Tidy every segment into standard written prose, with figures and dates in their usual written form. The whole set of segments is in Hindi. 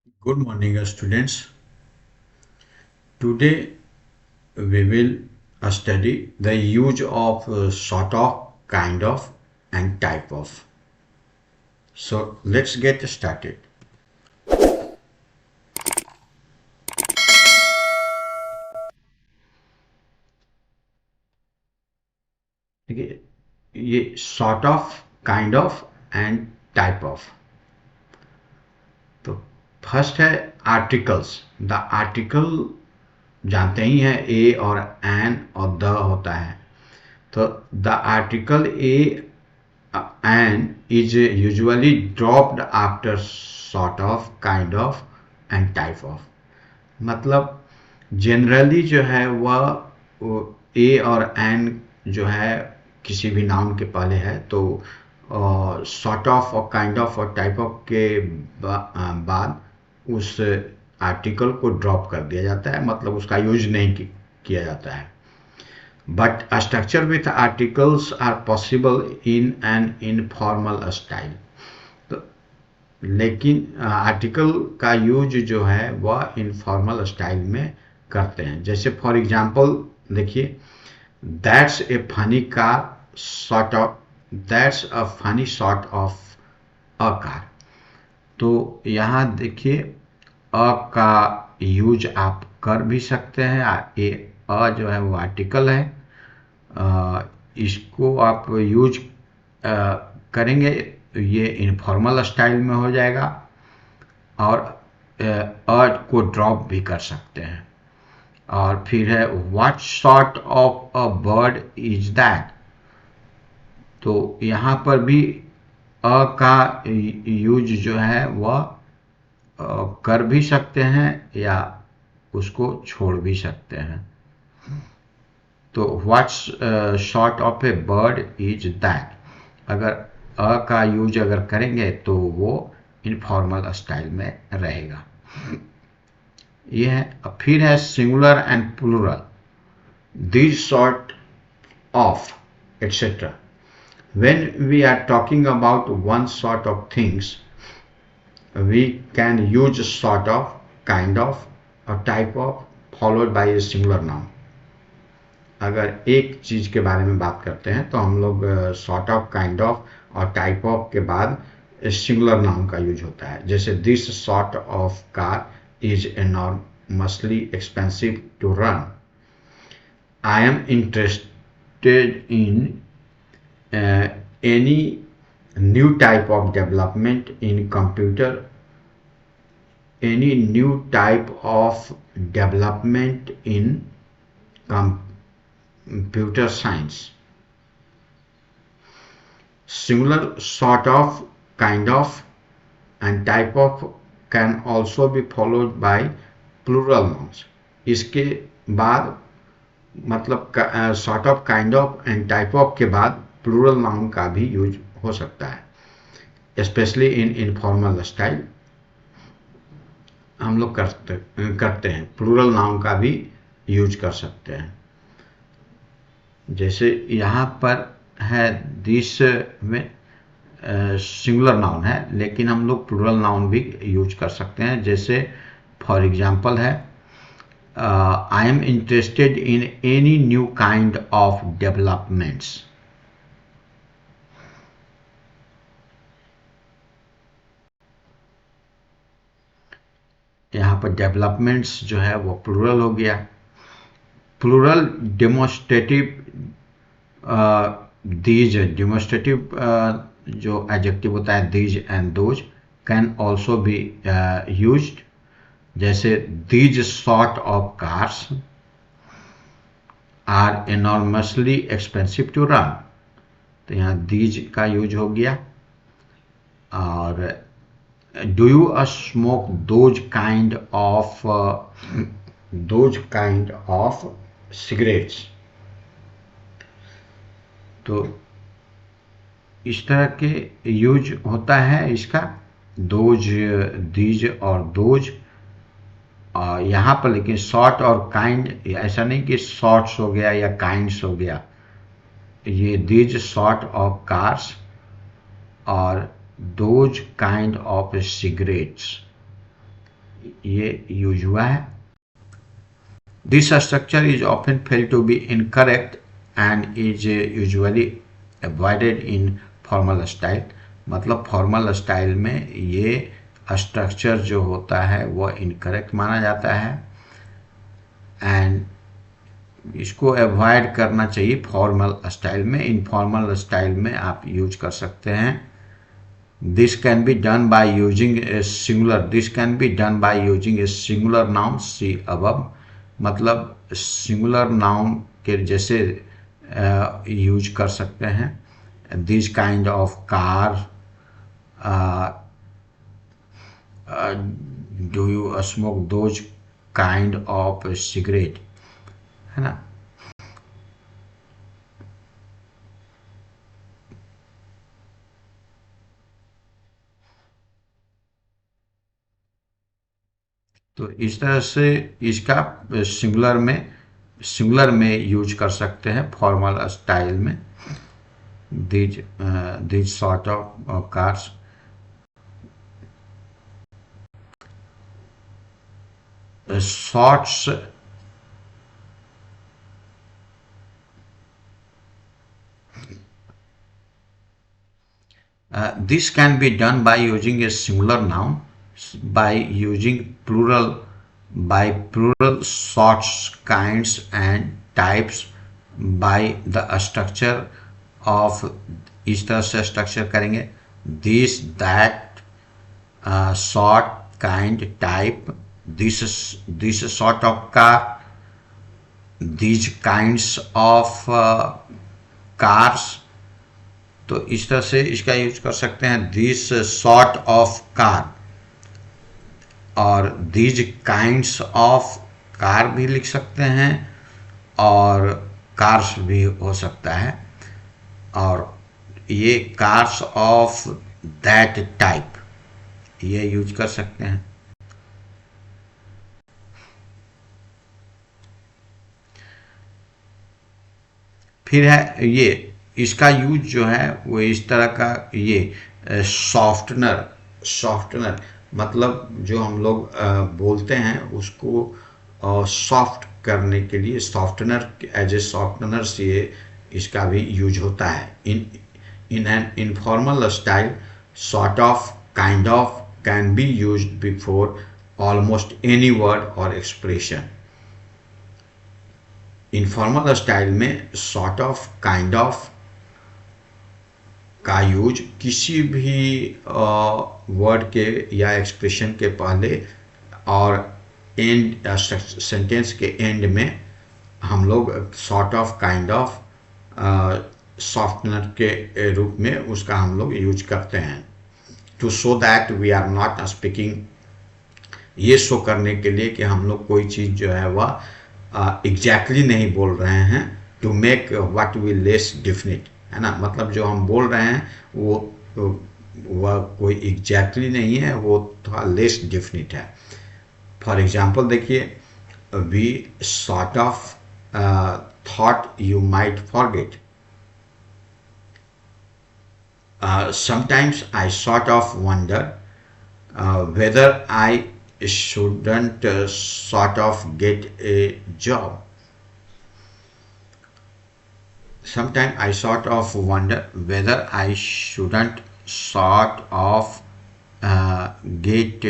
Good morning, students. Today we will study the use of sort of, kind of, and type of. So let's get started. देखिए, ये sort of, kind of, and type of. तो फर्स्ट है आर्टिकल्स. द आर्टिकल जानते ही हैं, ए और एन और द होता है. तो the article a and is usually dropped after sort of, kind of and type of. मतलब जनरली जो है वह ए और एन जो है किसी भी नाउन के पहले है तो सॉर्ट ऑफ और काइंड ऑफ और टाइप ऑफ के बाद उस आर्टिकल को ड्रॉप कर दिया जाता है, मतलब उसका यूज नहीं किया जाता है. But a structure with articles are possible in an informal style. तो लेकिन आर्टिकल का यूज जो है वह इनफॉर्मल स्टाइल में करते हैं. जैसे फॉर एग्जांपल देखिए, that's a funny car sort of, that's a funny sort of a car. तो यहाँ देखिए, अ का यूज आप कर भी सकते हैं. ए अ जो है वो आर्टिकल है, इसको आप यूज करेंगे ये इनफॉर्मल स्टाइल में हो जाएगा, और अ को ड्रॉप भी कर सकते हैं. और फिर है what sort of a bird is that. तो यहाँ पर भी अ का यूज जो है वह कर भी सकते हैं या उसको छोड़ भी सकते हैं. तो what sort of A bird is that, अगर अ का यूज अगर करेंगे तो वो इनफॉर्मल स्टाइल में रहेगा. ये है. अब फिर है singular and plural. This sort of etcetera. when we are talking about one sort of things, we can use sort of, kind of or type of followed by a singular noun. अगर एक चीज के बारे में बात करते हैं तो हम लोग सॉर्ट ऑफ, काइंड ऑफ और टाइप ऑफ के बाद सिंगुलर नाउन का यूज होता है. जैसे this sort of car is enormously expensive to run. I am interested in any new type of development in computer, any new type of development in computer science. Singular, sort of, kind of and type of can also be followed by plural nouns. इसके बाद मतलब sort of, kind of and type of के बाद plural noun का भी यूज हो सकता है. स्पेशली इन इनफॉर्मल स्टाइल हम लोग करते हैं, प्लूरल नाउन का भी यूज कर सकते हैं. जैसे यहाँ पर है दिस में सिंगुलर नाउन है, लेकिन हम लोग प्लूरल नाउन भी यूज कर सकते हैं. जैसे फॉर एग्जांपल है I am interested in any new kind of developments. यहाँ पर डेवलपमेंट्स जो है वो प्लूरल हो गया. प्लूरल डेमोस्ट्रेटिव, दीज डेमोस्ट्रेटिव जो एडजेक्टिव होता है these and those can also be used. जैसे these sort of cars are enormously expensive to run. तो यहाँ दीज का यूज हो गया. और do you smoke those kind of cigarettes. तो इस तरह के यूज होता है इसका, दोज, दीज और दोज. यहाँ पर लेकिन शॉर्ट और काइंड, ऐसा नहीं कि शॉर्ट्स हो गया या काइंड्स हो गया. ये दीज सॉर्ट ऑफ कार्स और दोज काइंड ऑफ सिगरेट्स. ये यूज हुआ है। This structure is often felt to be incorrect and is usually avoided in formal style. मतलब फॉर्मल स्टाइल में ये स्ट्रक्चर जो होता है वो इनकरेक्ट माना जाता है एंड इसको अवॉइड करना चाहिए फॉर्मल स्टाइल में। इनफॉर्मल स्टाइल में आप यूज कर सकते हैं। This can be done by using a singular, this can be done by using a singular noun see above. मतलब सिंगुलर नाउन के जैसे यूज कर सकते हैं। This kind of car, do you smoke those kind of cigarette, है ना। तो इस तरह से इसका सिंगुलर में यूज कर सकते हैं फॉर्मल स्टाइल में। these sort of cars. Sorts this can be done by using a singular noun, by using plural sorts, kinds and types, by the structure of इस तरह से स्ट्रक्चर करेंगे this that sort kind type, this sort of car, these kinds of cars। तो इस तरह से इसका यूज कर सकते हैं दिस सॉर्ट ऑफ कार और दीज काइंड्स ऑफ कार भी लिख सकते हैं और कार्स भी हो सकता है। और ये कार्स ऑफ दैट टाइप ये यूज कर सकते हैं। फिर है ये इसका यूज जो है वो इस तरह का, ये सॉफ्टनर मतलब जो हम लोग बोलते हैं उसको सॉफ्ट करने के लिए सॉफ्टनर, एज ए सॉफ्टनर से ये इसका भी यूज होता है। In an informal style sort of, kind of can be used before almost any word और एक्सप्रेशन। इनफॉर्मल स्टाइल में सॉर्ट ऑफ, काइंड ऑफ का यूज किसी भी वर्ड के या एक्सप्रेशन के पहले और एंड सेंटेंस के एंड में हम लोग sort of, kind of, softener के रूप में उसका हम लोग यूज करते हैं। To show that we are not speaking, ये शो करने के लिए कि हम लोग कोई चीज़ जो है वह एग्जैक्टली नहीं बोल रहे हैं। To make what we less definite, है ना। मतलब जो हम बोल रहे हैं वह कोई एग्जैक्टली नहीं है, वो थोड़ा लेस डेफिनिट है। फॉर एग्जाम्पल देखिए, we sort of thought you might forget. Sometimes I sort of wonder whether I shouldn't sort of get a job. Sometimes I sort of wonder whether I shouldn't sort of get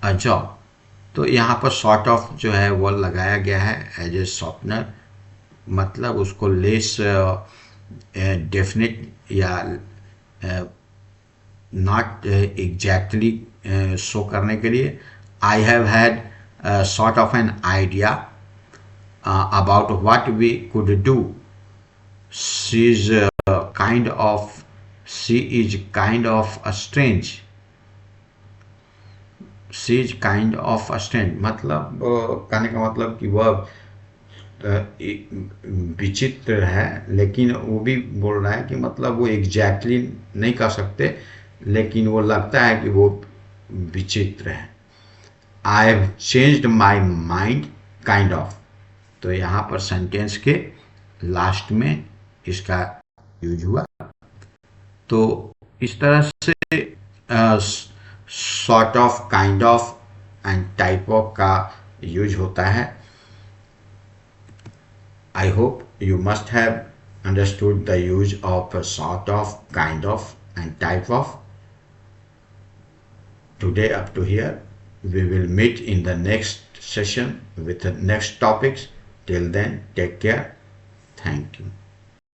a job. तो यहाँ पर sort of जो है वो लगाया गया है एज ए सॉफ्टनर, मतलब उसको लेस डेफिनेट या नॉट एग्जैक्टली शो करने के लिए। I have had sort of an idea about what we could do. She is kind of, she is kind of a strange, she is kind of a strange मतलब कहने का मतलब कि वह विचित्र है, लेकिन वो भी बोल रहा है कि मतलब वो एग्जैक्टली नहीं कह सकते, लेकिन वो लगता है कि वो विचित्र है। I have changed my mind kind of, तो यहाँ पर सेंटेंस के लास्ट में इसका यूज हुआ। तो इस तरह से sort of, kind of and type of का यूज होता है। I hope you must have understood the use of sort of, kind of, and type of. Today up to here. We will meet in the next session with the next topics. Till then, take care. Thank you.